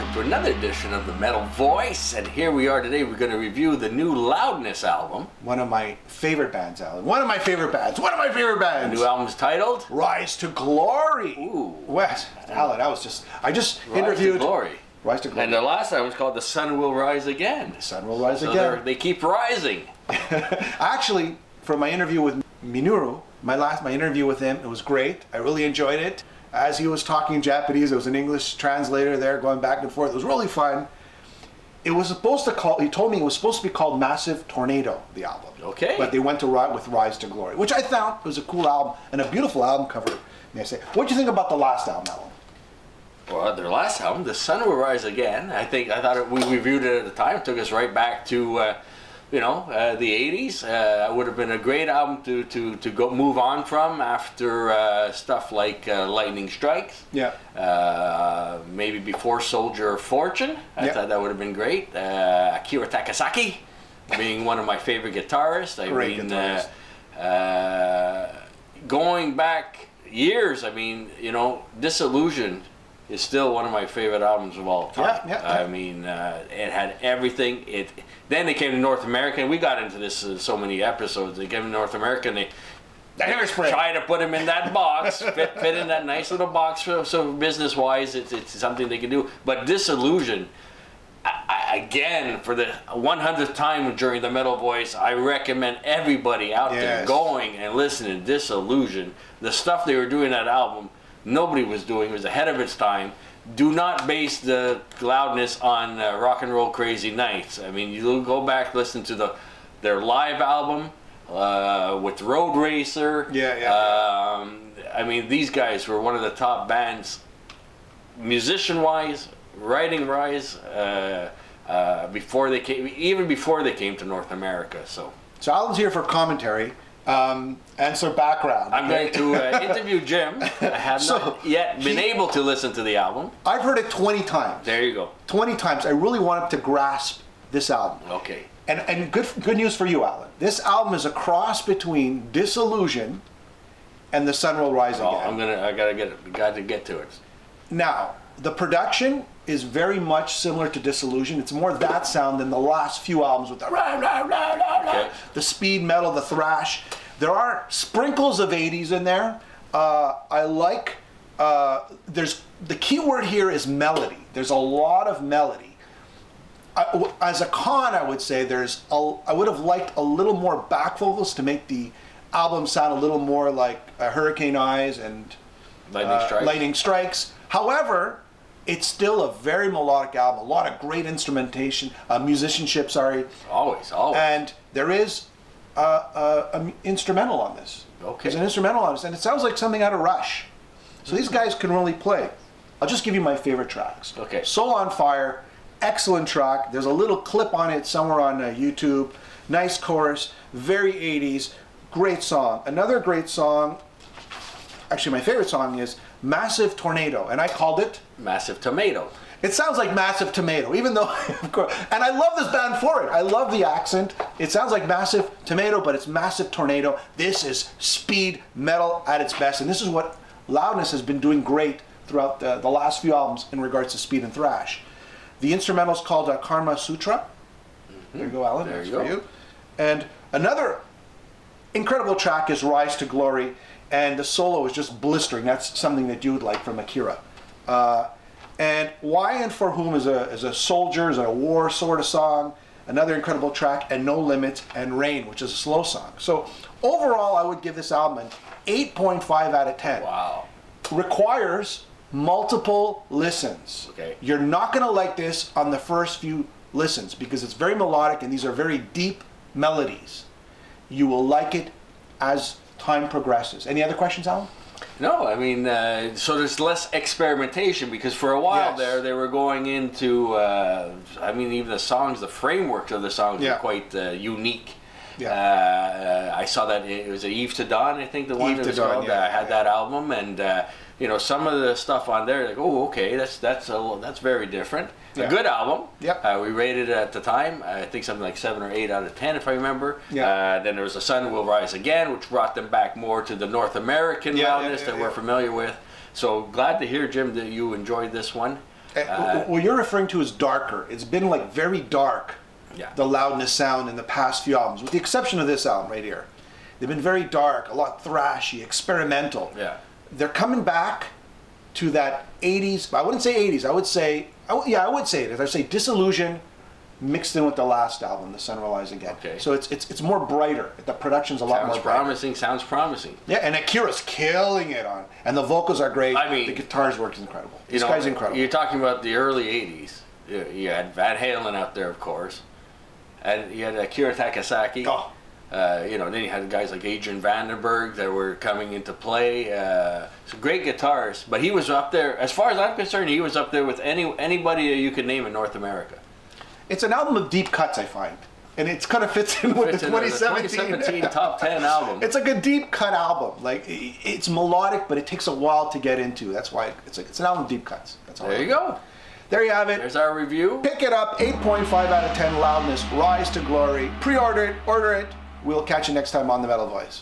welcome to another edition of the Metal Voice. And here we are today. We're going to review the new Loudness album. One of my favorite bands, Alan. One of my favorite bands. The new album's titled Rise to Glory. Ooh. What? Alan, I just Rise interviewed to Glory. Rise to Glory. And the last time was called The Sun Will Rise Again. The Sun Will Rise So Again. they keep rising. Actually, for my interview with Minoru, my interview with him, it was great. I really enjoyed it. As he was talking Japanese, there was an English translator there going back and forth. It was really fun. It was supposed to he told me it was supposed to be called Massive Tornado, the album. Okay. But they went to with Rise to Glory, which I found was a cool album and a beautiful album cover, may I say. What do you think about the last album, Alan? Well, their last album, The Sun Will Rise Again. I thought we reviewed it at the time. It took us right back to, the 80s. It would have been a great album to go move on from after stuff like Lightning Strikes. Yeah. Maybe before Soldier of Fortune. I thought that would have been great. Akira Takasaki being one of my favorite guitarists. Great guitarist. Going back years, Disillusioned is still one of my favorite albums of all time. Yeah. It had everything. Then they came to North America, and we got into this so many episodes. They came to North America, and they try to put him in that box, fit in that nice little box. So business-wise, it's something they can do. But Disillusion, again, for the 100th time during the Metal Voice, I recommend everybody out there going and listening to Disillusion. The stuff they were doing in that album, nobody was doing. It was ahead of its time. Do not base the Loudness on Rock and Roll Crazy Nights. You go back, listen to their live album with Road Racer. These guys were one of the top bands, musician-wise, writing-wise, before they came to North America. So Alan's here for commentary. And some background. I'm going to interview Jim. I have not yet been able to listen to the album. I've heard it 20 times. There you go. 20 times. I really wanted to grasp this album. Okay. And good news for you, Alan. This album is a cross between Disillusion and The Sun Will Rise Again. I gotta get to it. Now, the production is very much similar to Disillusion. It's more that sound than the last few albums with the speed metal, the thrash. There are sprinkles of 80s in there. I like, the key word here is melody. There's a lot of melody. As a con, I would say I would have liked a little more back vocals to make the album sound a little more like Hurricane Eyes and Lightning Strikes. However, it's still a very melodic album. A lot of great instrumentation, musicianship. Sorry. Always. And there is an instrumental on this. Okay. There's an instrumental on this, and it sounds like something out of Rush. So these guys can really play. I'll just give you my favorite tracks. Okay. Soul on Fire, excellent track. There's a little clip on it somewhere on YouTube. Nice chorus, very 80s, great song. Another great song, actually my favorite song is Massive Tornado, and I called it Massive Tomato. It sounds like Massive Tomato, even though, of course, and I love this band for it. I love the accent. It sounds like Massive Tomato, but it's Massive Tornado. This is speed metal at its best, and this is what Loudness has been doing great throughout the last few albums in regards to speed and thrash. The instrumental is called Karma Sutra. There you go, Alan. There That's you go. for you. And another incredible track is Rise to Glory, and the solo is just blistering. That's something that you would like from Akira. And Why and For Whom is a soldier, is a war sort of song. Another incredible track, and No Limits, and Rain, which is a slow song. So overall, I would give this album an 8.5 out of 10. Wow. Requires multiple listens. Okay. You're not going to like this on the first few listens because it's very melodic and these are very deep melodies. You will like it as time progresses. Any other questions, Alan? No, so there's less experimentation because for a while there they were going into, even the songs, the framework of the songs were quite unique. Yeah. I saw that it was Eve to Dawn, I think the one that was called. Had that album, and some of the stuff on there, like, oh, okay, that's very different. Yeah. A good album. Yep. We rated it at the time, I think something like 7 or 8 out of 10, if I remember. Yeah. Then there was The Sun Will Rise Again, which brought them back more to the North American Loudness that we're familiar with. So glad to hear, Jim, that you enjoyed this one. What you're referring to is darker. It's been like very dark, the Loudness sound in the past few albums, with the exception of this album right here. They've been very dark, a lot thrashy, experimental. Yeah. They're coming back to that 80s, I wouldn't say 80s, I would say, yeah, I would say it. I'd say Disillusion mixed in with the last album, The Sun Will Rise Again. Okay. So it's more brighter. The production's a lot more brighter. Sounds promising. Yeah, and Akira's killing it on. And the vocals are great. I mean, the guitar's work is incredible. This guy's incredible. You're talking about the early 80s. You had Van Halen out there, of course. And you had Akira Takasaki. Oh. Then you had guys like Adrian Vandenberg that were coming into play. Some great guitars. But he was up there, as far as I'm concerned, he was up there with anybody you could name in North America. It's an album of deep cuts, I find. And it kind of fits in with the 2017 top 10 album. It's like a deep cut album. Like, it's melodic, but it takes a while to get into. That's why it's an album of deep cuts. That's all. There you go. There you have it. There's our review. Pick it up. 8.5 out of 10. Loudness. Rise to Glory. Pre-order it. Order it. We'll catch you next time on The Metal Voice.